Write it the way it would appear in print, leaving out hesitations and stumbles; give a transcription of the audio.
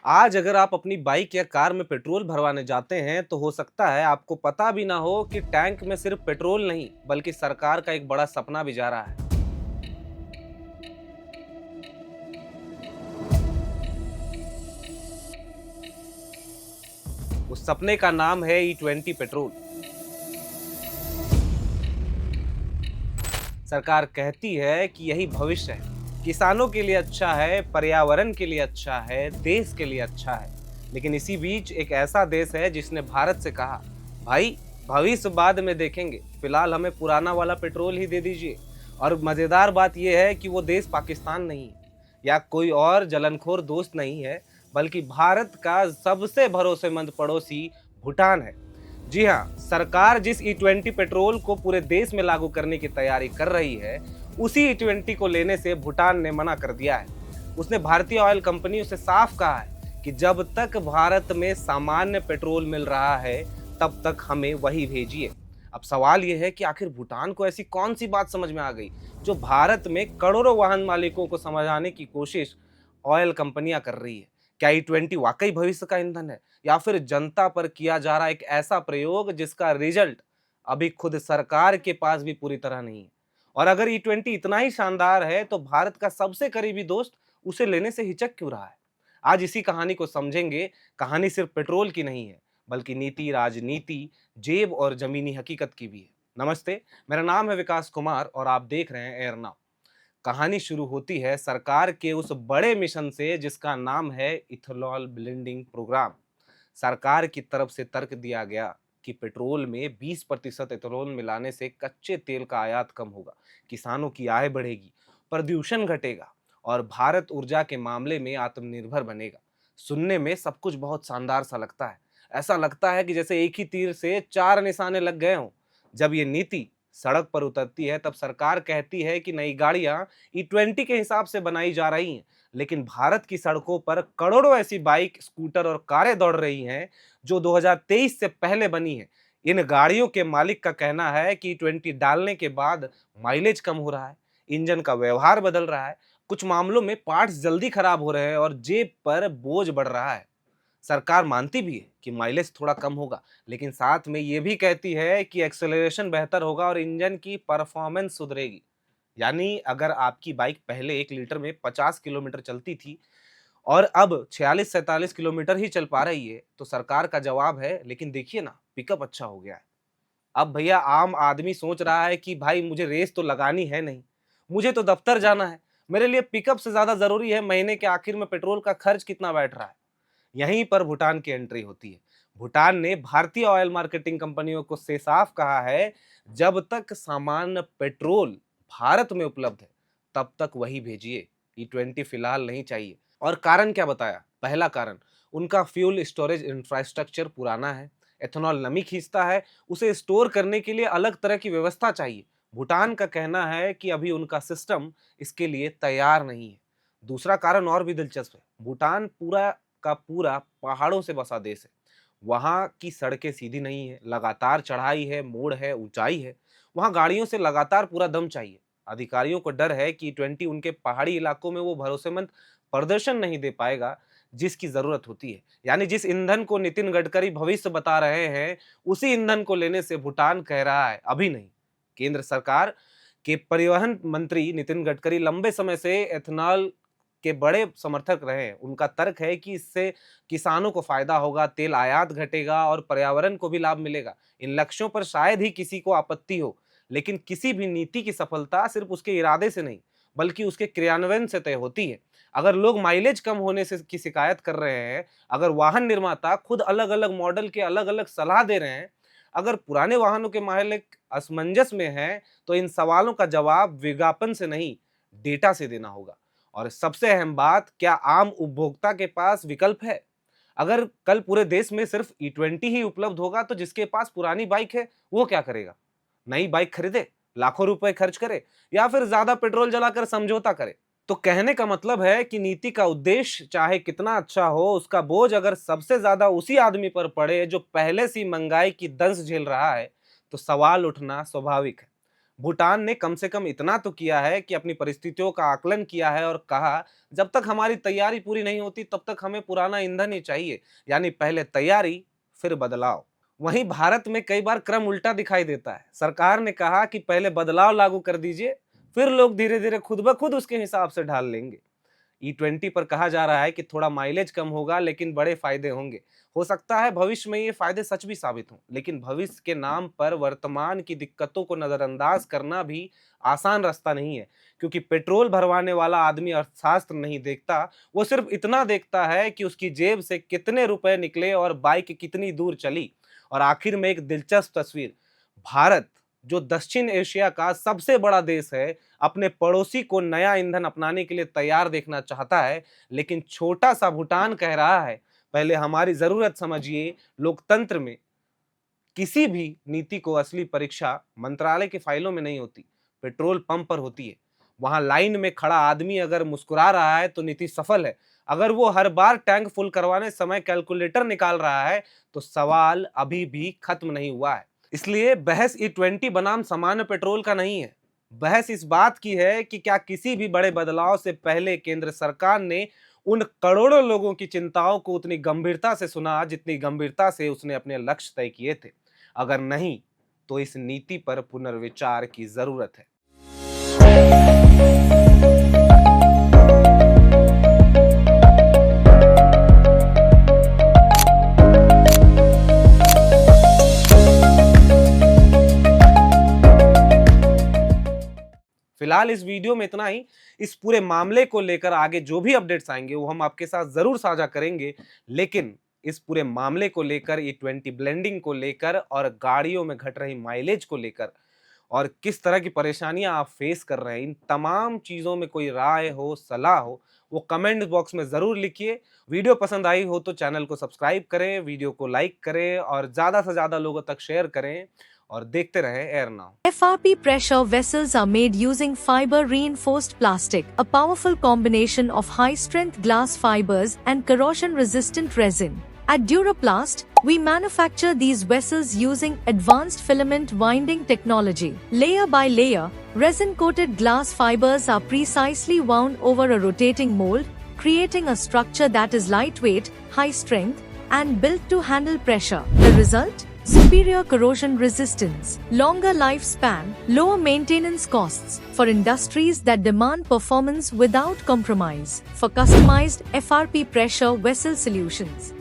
आज अगर आप अपनी बाइक या कार में पेट्रोल भरवाने जाते हैं तो हो सकता है आपको पता भी ना हो कि टैंक में सिर्फ पेट्रोल नहीं बल्कि सरकार का एक बड़ा सपना भी जा रहा है। उस सपने का नाम है E20 पेट्रोल। सरकार कहती है कि यही भविष्य है, किसानों के लिए अच्छा है, पर्यावरण के लिए अच्छा है, देश के लिए अच्छा है। लेकिन इसी बीच एक ऐसा देश है जिसने भारत से कहा, भाई भविष्य बाद में देखेंगे, फिलहाल हमें पुराना वाला पेट्रोल ही दे दीजिए। और मजेदार बात यह है कि वो देश पाकिस्तान नहीं है या कोई और जलनखोर दोस्त नहीं है, बल्कि भारत का सबसे भरोसेमंद पड़ोसी भूटान है। जी हाँ, सरकार जिस E20 पेट्रोल को पूरे देश में लागू करने की तैयारी कर रही है, उसी E20 को लेने से भूटान ने मना कर दिया है। उसने भारतीय ऑयल कंपनियों से साफ कहा है कि जब तक भारत में सामान्य पेट्रोल मिल रहा है, तब तक हमें वही भेजिए। अब सवाल यह है कि आखिर भूटान को ऐसी कौन सी बात समझ में आ गई, जो भारत में करोड़ों वाहन मालिकों को समझाने की कोशिश ऑयल कंपनियां कर रही है। क्या E20 वाकई भविष्य का ईंधन है, या फिर जनता पर किया जा रहा एक ऐसा प्रयोग जिसका रिजल्ट अभी खुद सरकार के पास भी पूरी तरह नहीं है? और अगर E20 इतना ही शानदार है तो भारत का सबसे करीबी दोस्त उसे लेने से हिचक क्यों रहा है? आज इसी कहानी को समझेंगे। कहानी सिर्फ पेट्रोल की नहीं है, बल्कि नीति, राजनीति, जेब और जमीनी हकीकत की भी है। नमस्ते, मेरा नाम है विकास कुमार और आप देख रहे हैं एयर नाउ। कहानी शुरू होती है सरकार के उस बड़े मिशन से जिसका नाम है इथेनॉल ब्लेंडिंग प्रोग्राम। सरकार की तरफ से तर्क दिया गया कि पेट्रोल में 20% इथेनॉल मिलाने से कच्चे तेल का आयात कम होगा, किसानों की आय बढ़ेगी, प्रदूषण घटेगा और भारत ऊर्जा के मामले में आत्मनिर्भर बनेगा। सुनने में सब कुछ बहुत शानदार सा लगता है। ऐसा लगता है कि जैसे एक ही तीर से चार निशाने लग गए हों। जब ये नीति सड़क पर उतरती है तब सरकार कहती है कि नई गाड़ियां E20 के हिसाब से बनाई जा रही हैं, लेकिन भारत की सड़कों पर करोड़ों ऐसी बाइक, स्कूटर और कारें दौड़ रही हैं जो 2023 से पहले बनी हैं। इन गाड़ियों के मालिक का कहना है कि E20 डालने के बाद माइलेज कम हो रहा है, इंजन का व्यवहार बदल रहा है, कुछ मामलों में पार्ट्स जल्दी खराब हो रहे हैं और जेब पर बोझ बढ़ रहा है। सरकार मानती भी है कि माइलेज थोड़ा कम होगा, लेकिन साथ में ये भी कहती है कि एक्सेलरेशन बेहतर होगा और इंजन की परफॉर्मेंस सुधरेगी। यानी अगर आपकी बाइक पहले 1 लीटर में 50 किलोमीटर चलती थी और अब 46-47 किलोमीटर ही चल पा रही है, तो सरकार का जवाब है, लेकिन देखिए ना, पिकअप अच्छा हो गया है। अब भैया आम आदमी सोच रहा है कि भाई मुझे रेस तो लगानी है नहीं, मुझे तो दफ्तर जाना है, मेरे लिए पिकअप से ज्यादा जरूरी है महीने के आखिर में पेट्रोल का खर्च कितना बैठ रहा है। यहीं पर भूटान की एंट्री होती है। भूटान ने भारतीय ऑयल मार्केटिंग कंपनियों को से साफ कहा है, जब तक सामान्य पेट्रोल भारत में उपलब्ध है, तब तक वही भेजिए। E20 फिलहाल नहीं चाहिए। और कारण क्या बताया? पहला कारण, उनका फ्यूल स्टोरेज इंफ्रास्ट्रक्चर पुराना है। एथेनॉल नमी खींचता है, उसे स्टोर करने के लिए अलग तरह की व्यवस्था चाहिए। भूटान का कहना है कि अभी उनका सिस्टम इसके लिए तैयार नहीं है। दूसरा कारण और भी दिलचस्प है। भूटान पूरा का पूरा पहाड़ों से बसा देश है। वहाँ की सड़कें सीधी नहीं है, लगातार चढ़ाई है, मोड़ है, ऊंचाई है। वहाँ गाड़ियों से लगातार पूरा दम चाहिए। अधिकारियों को डर है कि E20 उनके पहाड़ी इलाकों में वो भरोसेमंद प्रदर्शन नहीं दे पाएगा जिसकी जरूरत होती है। यानी जिस ईंधन को नितिन गडकरी भविष्य बता रहे हैं, उसी ईंधन को लेने से भूटान कह रहा है अभी नहीं। केंद्र सरकार के परिवहन मंत्री नितिन गडकरी लंबे समय से एथेनॉल के बड़े समर्थक रहे हैं। उनका तर्क है कि इससे किसानों को फायदा होगा, तेल आयात घटेगा और पर्यावरण को भी लाभ मिलेगा। इन लक्ष्यों पर शायद ही किसी को आपत्ति हो, लेकिन किसी भी नीति की सफलता सिर्फ उसके इरादे से नहीं, बल्कि उसके क्रियान्वयन से तय होती है। अगर लोग माइलेज कम होने से की शिकायत कर रहे हैं, अगर वाहन निर्माता खुद अलग-अलग मॉडल के अलग-अलग सलाह दे रहे हैं, अगर पुराने वाहनों के मालिक असमंजस में हैं, तो इन सवालों का जवाब विज्ञापन से नहीं, डेटा से देना होगा। और सबसे अहम बात, क्या आम उपभोक्ता के पास विकल्प है? अगर कल पूरे देश में सिर्फ E20 ही उपलब्ध होगा तो जिसके पास पुरानी बाइक है वो क्या करेगा? नई बाइक खरीदे, लाखों रुपए खर्च करे, या फिर ज्यादा पेट्रोल जलाकर समझौता करे? तो कहने का मतलब है कि नीति का उद्देश्य चाहे कितना अच्छा हो, उसका बोझ अगर सबसे ज्यादा उसी आदमी पर पड़े जो पहले से महंगाई की दंश झेल रहा है, तो सवाल उठना स्वाभाविक है। भूटान ने कम से कम इतना तो किया है कि अपनी परिस्थितियों का आकलन किया है और कहा जब तक हमारी तैयारी पूरी नहीं होती तब तक हमें पुराना ईंधन ही चाहिए, यानी पहले तैयारी फिर बदलाव। वहीं भारत में कई बार क्रम उल्टा दिखाई देता है। सरकार ने कहा कि पहले बदलाव लागू कर दीजिए, फिर लोग धीरे धीरे खुद ब खुद उसके हिसाब से ढाल लेंगे। E20 पर कहा जा रहा है कि थोड़ा माइलेज कम होगा लेकिन बड़े फायदे होंगे। हो सकता है भविष्य में ये फायदे सच भी साबित हों, लेकिन भविष्य के नाम पर वर्तमान की दिक्कतों को नजरअंदाज करना भी आसान रास्ता नहीं है, क्योंकि पेट्रोल भरवाने वाला आदमी अर्थशास्त्र नहीं देखता, वो सिर्फ इतना देखता है कि उसकी जेब से कितने रुपए निकले और बाइक कितनी दूर चली। और आखिर में एक दिलचस्प तस्वीर, भारत जो दक्षिण एशिया का सबसे बड़ा देश है, अपने पड़ोसी को नया ईंधन अपनाने के लिए तैयार देखना चाहता है, लेकिन छोटा सा भूटान कह रहा है पहले हमारी जरूरत समझिए। लोकतंत्र में किसी भी नीति को असली परीक्षा मंत्रालय की फाइलों में नहीं होती, पेट्रोल पंप पर होती है। वहां लाइन में खड़ा आदमी अगर मुस्कुरा रहा है तो नीति सफल है, अगर वो हर बार टैंक फुल करवाने समय कैलकुलेटर निकाल रहा है तो सवाल अभी भी खत्म नहीं हुआ है। इसलिए बहस E20 बनाम सामान्य पेट्रोल का नहीं है, बहस इस बात की है कि क्या किसी भी बड़े बदलाव से पहले केंद्र सरकार ने उन करोड़ों लोगों की चिंताओं को उतनी गंभीरता से सुना जितनी गंभीरता से उसने अपने लक्ष्य तय किए थे। अगर नहीं तो इस नीति पर पुनर्विचार की जरूरत है। फिलहाल इस वीडियो में इतना ही। इस पूरे मामले को लेकर आगे जो भी अपडेट्स आएंगे वो हम आपके साथ जरूर साझा करेंगे, लेकिन इस पूरे मामले को लेकर, E20 ब्लेंडिंग को लेकर और गाड़ियों में घट रही माइलेज को लेकर और किस तरह की परेशानियां आप फेस कर रहे हैं, इन तमाम चीजों में कोई राय हो, सलाह हो, वो कमेंट बॉक्स में जरूर लिखिए। वीडियो पसंद आई हो तो चैनल को सब्सक्राइब करें, वीडियो को लाइक करें और ज्यादा से ज्यादा लोगों तक शेयर करें और देखते रहें air now. FRP pressure vessels are made using fiber reinforced plastic, a powerful combination of high strength glass fibers and corrosion resistant resin. At Duraplast, we manufacture these vessels using advanced filament winding technology. Layer by layer, resin coated glass fibers are precisely wound over a rotating mold, creating a structure that is lightweight, high strength, and built to handle pressure. The result? Superior corrosion resistance, longer lifespan, lower maintenance costs for industries that demand performance without compromise. For customized FRP pressure vessel solutions,